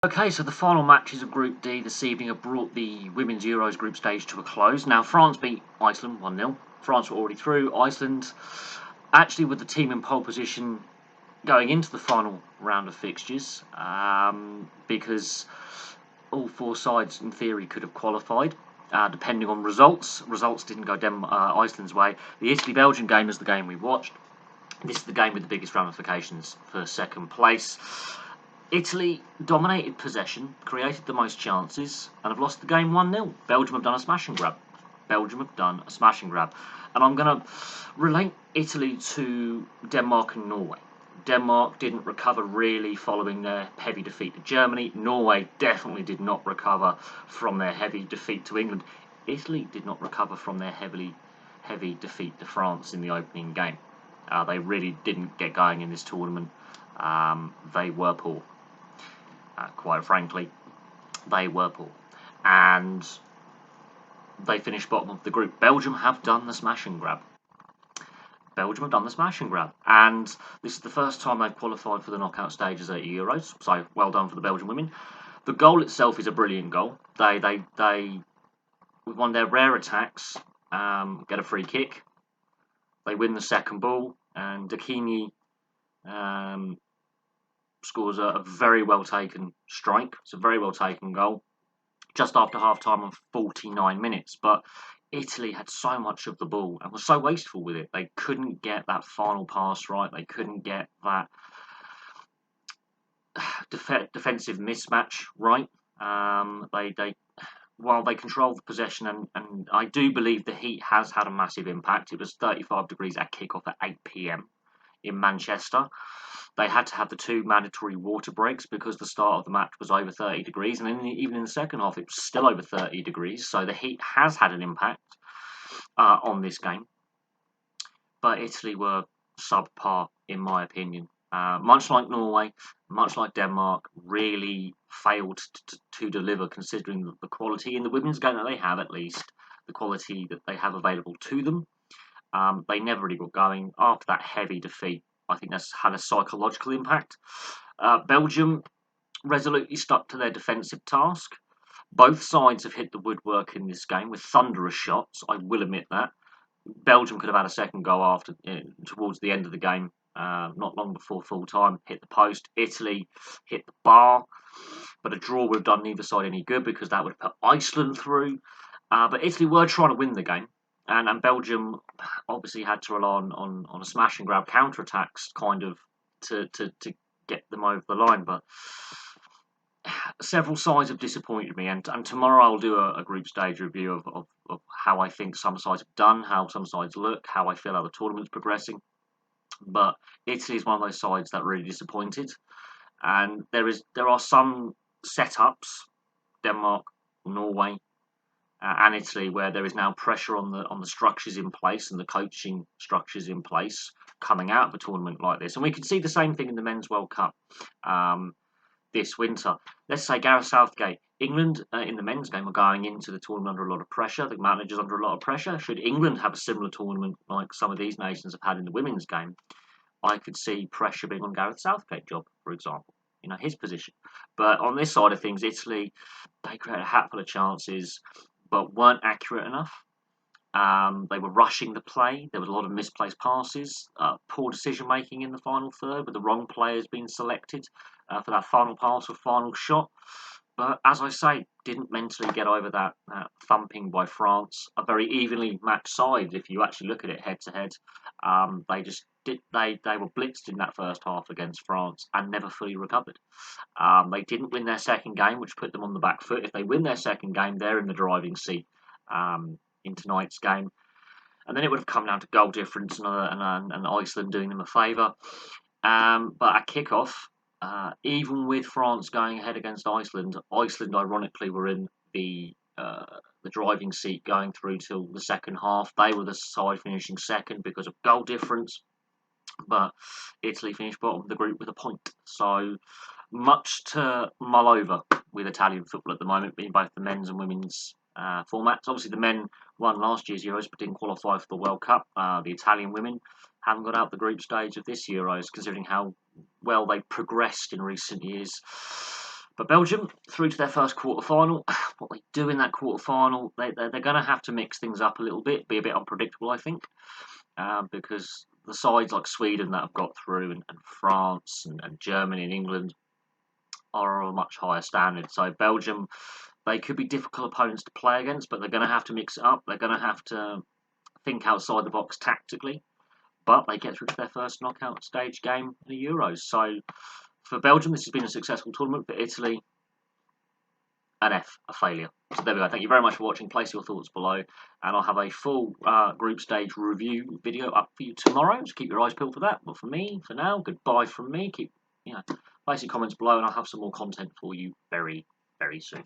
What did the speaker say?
Okay, so the final matches of Group D this evening have brought the Women's Euros group stage to a close. Now, France beat Iceland 1-0. France were already through. Iceland, actually with the team in pole position going into the final round of fixtures, because all four sides, in theory, could have qualified, depending on results. Results didn't go Iceland's way. The Italy-Belgium game is the game we watched. This is the game with the biggest ramifications for second place. Italy dominated possession, created the most chances, and have lost the game 1-0. Belgium have done a smash and grab. And I'm going to relate Italy to Denmark and Norway. Denmark didn't recover really following their heavy defeat to Germany. Norway definitely did not recover from their heavy defeat to England. Italy did not recover from their heavy defeat to France in the opening game. They really didn't get going in this tournament. They were poor. Quite frankly, they were poor. And they finished bottom of the group. Belgium have done the smash and grab. And this is the first time they've qualified for the knockout stages at Euros. So well done for the Belgian women. The goal itself is a brilliant goal. They with one of their rare attacks, get a free kick. They win the second ball, and Caigny scores a very well taken strike. It's a very well taken goal just after half time of 49 minutes. But Italy had so much of the ball and was so wasteful with it. They couldn't get that final pass right. They couldn't get that defensive mismatch right. While they controlled the possession, and I do believe the heat has had a massive impact. It was 35 degrees at kickoff at 8 p.m. in Manchester. They had to have the two mandatory water breaks because the start of the match was over 30 degrees, and even in the second half it was still over 30 degrees. So the heat has had an impact on this game. But Italy were subpar, in my opinion. Much like Norway, much like Denmark, really failed to deliver, considering the quality in the women's game that they have, at least, the quality that they have available to them. They never really got going after that heavy defeat. I think that's had a psychological impact. Belgium resolutely stuck to their defensive task. Both sides have hit the woodwork in this game with thunderous shots, I will admit that. Belgium could have had a second goal after towards the end of the game, not long before full time, hit the post. Italy hit the bar, but a draw would have done neither side any good because that would have put Iceland through. But Italy were trying to win the game, and Belgium obviously had to rely on a smash and grab counter-attacks kind of to get them over the line. But several sides have disappointed me, and tomorrow I'll do a group stage review of how I think some sides have done, how some sides look, how I feel how the tournament's progressing. But Italy is one of those sides that really disappointed, and there are some setups, Denmark, Norway, and Italy, where there is now pressure on the structures in place and the coaching structures in place coming out of a tournament like this, and we can see the same thing in the Men's World Cup. This winter. Let's say Gareth Southgate. England in the men's game are going into the tournament under a lot of pressure. The manager's under a lot of pressure. Should England have a similar tournament like some of these nations have had in the women's game, I could see pressure being on Gareth Southgate's job, for example, his position. But on this side of things, Italy, they created a hatful of chances, but weren't accurate enough. They were rushing the play. There was a lot of misplaced passes, poor decision making in the final third, with the wrong players being selected for that final pass or final shot. But as I say, didn't mentally get over that thumping by France. A very evenly matched side, if you actually look at it head to head. They just did. They were blitzed in that first half against France and never fully recovered. They didn't win their second game, which put them on the back foot. If they win their second game, they're in the driving seat in tonight's game, and then it would have come down to goal difference and Iceland doing them a favour. But at kickoff, even with France going ahead against Iceland, ironically were in the driving seat going through till the second half. They were the side finishing second because of goal difference, but Italy finished bottom of the group with a point. So much to mull over with Italian football at the moment, being both the men's and women's formats. Obviously, the men won last year's Euros but didn't qualify for the World Cup. The Italian women haven't got out the group stage of this Euros, considering how well they progressed in recent years. But Belgium, through to their first quarter-final. What they do in that quarter-final, they're going to have to mix things up a little bit, be a bit unpredictable, I think, because the sides like Sweden that have got through, and France, and Germany and England are of a much higher standard. So Belgium, they could be difficult opponents to play against, but they're going to have to mix it up. They're going to have to think outside the box tactically. But they get through to their first knockout stage game in the Euros. So for Belgium, this has been a successful tournament. For Italy, an F, a failure. So there we go. Thank you very much for watching. Place your thoughts below, and I'll have a full group stage review video up for you tomorrow. So keep your eyes peeled for that. But for me, for now, goodbye from me. Keep, place your comments below, and I'll have some more content for you very, very soon.